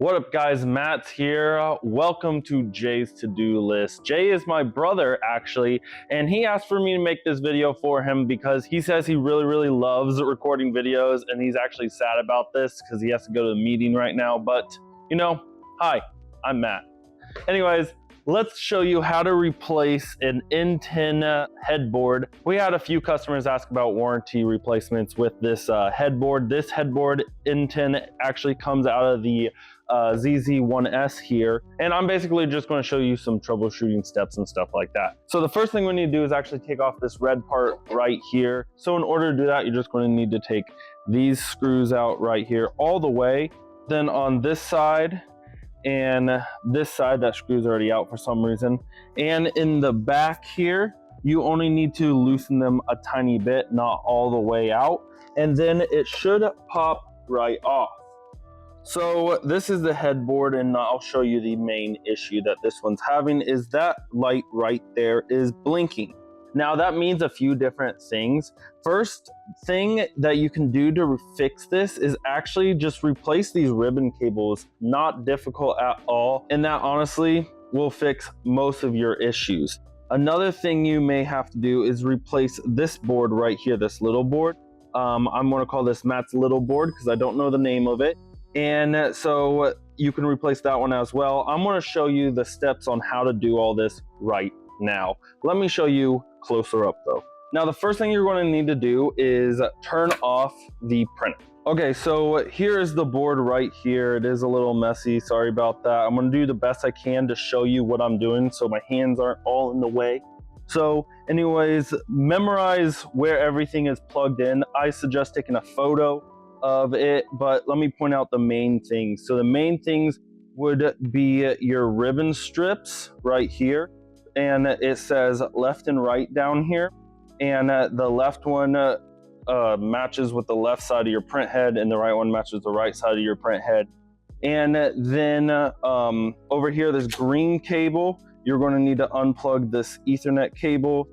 What up guys, Matt's here. Welcome to Jay's to-do list. Jay is my brother actually, and he asked for me to make this video for him because he says he really loves recording videos, and he's actually sad about this because he has to go to the meeting right now. But you know, hi, I'm Matt. Anyways, let's show you how to replace an N10 headboard. We had a few customers ask about warranty replacements with this headboard. This headboard N10 actually comes out of the ZZ1S here, and I'm basically just going to show you some troubleshooting steps and stuff like that. So the first thing we need to do is actually take off this red part right here. So in order to do that, you're just going to need to take these screws out right here all the way. Then on this side and this side, that screw's already out for some reason, and in the back here, you only need to loosen them a tiny bit, not all the way out, and then it should pop right off. So this is the headboard, and I'll show you the main issue that this one's having is that light right there is blinking. Now that means a few different things. First thing that you can do to fix this is actually just replace these ribbon cables. Not difficult at all, and that honestly will fix most of your issues. Another thing you may have to do is replace this board right here, this little board. I'm going to call this Matt's little board because I don't know the name of it. And so you can replace that one as well. I'm going to show you the steps on how to do all this right now. Let me show you closer up though. Now the first thing you're going to need to do is turn off the printer. Okay, so here is the board right here. It is a little messy, sorry about that. I'm going to do the best I can to show you what I'm doing so my hands aren't all in the way. So anyways, memorize where everything is plugged in. I suggest taking a photo of it, but let me point out the main things. So the main things would be your ribbon strips right here, and it says left and right down here, and the left one matches with the left side of your print head, and the right one matches the right side of your print head. And then over here, this green cable, you're going to need to unplug this Ethernet cable.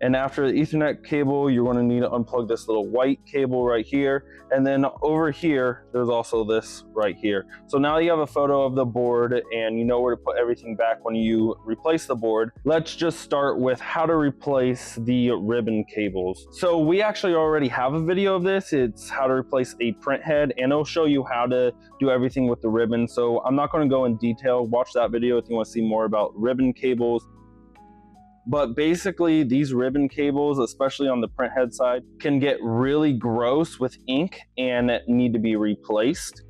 And after the Ethernet cable, you're going to need to unplug this little white cable right here. And then over here, there's also this right here. So now you have a photo of the board and you know where to put everything back when you replace the board. Let's just start with how to replace the ribbon cables. So we actually already have a video of this. It's how to replace a print head, and it'll show you how to do everything with the ribbon. So I'm not going to go in detail. Watch that video if you want to see more about ribbon cables. But basically, these ribbon cables, especially on the printhead side, can get really gross with ink and need to be replaced.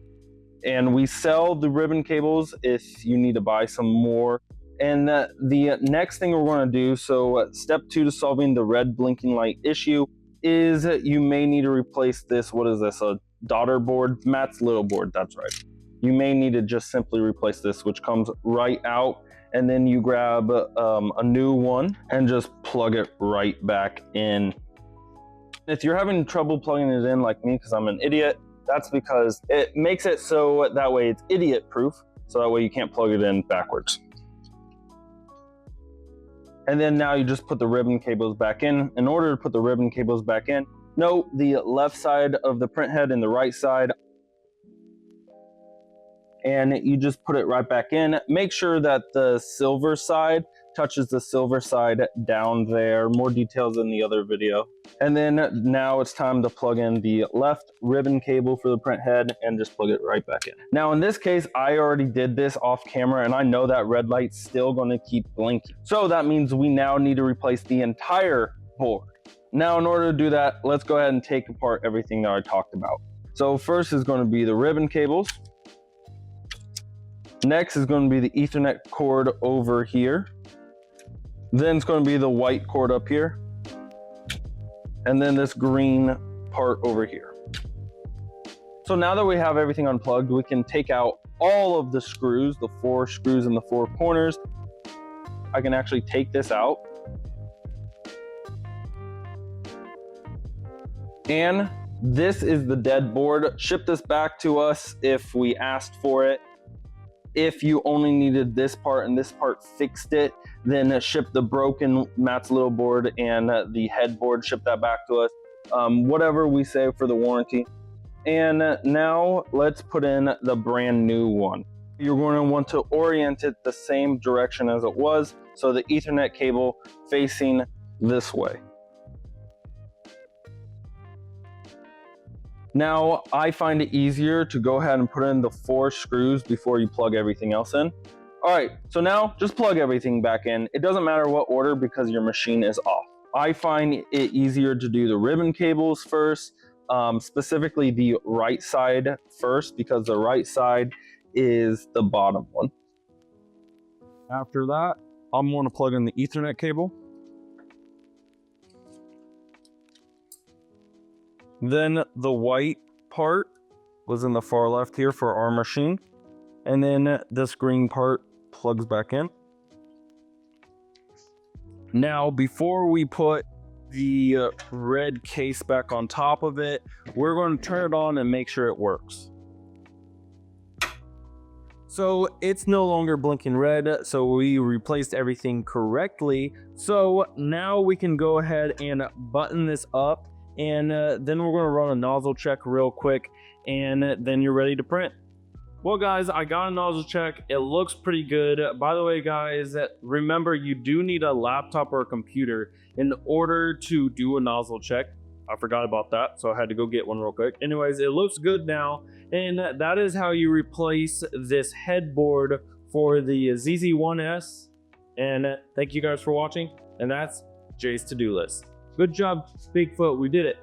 And we sell the ribbon cables if you need to buy some more. And the next thing we're going to do, so step 2 to solving the red blinking light issue, is you may need to replace this. What is this? A daughter board? Matt's little board, that's right. You may need to just simply replace this, which comes right out. And then you grab a new one and just plug it right back in. If you're having trouble plugging it in like me, because I'm an idiot, that's because it makes it so that way it's idiot proof. So that way you can't plug it in backwards. And then now you just put the ribbon cables back in. In order to put the ribbon cables back in, note the left side of the print head and the right side. And you just put it right back in. Make sure that the silver side touches the silver side down there. More details in the other video. And then now it's time to plug in the left ribbon cable for the print head and just plug it right back in. Now in this case, I already did this off camera and I know that red light's still gonna keep blinking. So that means we now need to replace the entire board. Now in order to do that, let's go ahead and take apart everything that I talked about. So first is gonna be the ribbon cables. Next is going to be the Ethernet cord over here. Then it's going to be the white cord up here. And then this green part over here. So now that we have everything unplugged, we can take out all of the screws, the 4 screws in the 4 corners. I can actually take this out. And this is the dead board. Ship this back to us if we asked for it. If you only needed this part and this part fixed it, then ship the broken Matt's little board and the headboard, ship that back to us. Whatever we say for the warranty. And now let's put in the brand new one. You're going to want to orient it the same direction as it was, so the Ethernet cable facing this way. Now, I find it easier to go ahead and put in the 4 screws before you plug everything else in. All right, so now just plug everything back in. It doesn't matter what order because your machine is off. I find it easier to do the ribbon cables first, specifically the right side first, because the right side is the bottom one. After that, I'm going to plug in the Ethernet cable. Then the white part was in the far left here for our machine. And then this green part plugs back in. Now, before we put the red case back on top of it, we're going to turn it on and make sure it works. So it's no longer blinking red, so we replaced everything correctly. So now we can go ahead and button this up, and then we're going to run a nozzle check real quick, and then you're ready to print. Well guys, I got a nozzle check. It looks pretty good. By the way guys, remember you do need a laptop or a computer in order to do a nozzle check. I forgot about that, so I had to go get one real quick. Anyways, it looks good now, and that is how you replace this headboard for the ZZ1S. And thank you guys for watching, and that's Jay's to-do list. Good job, Bigfoot, we did it.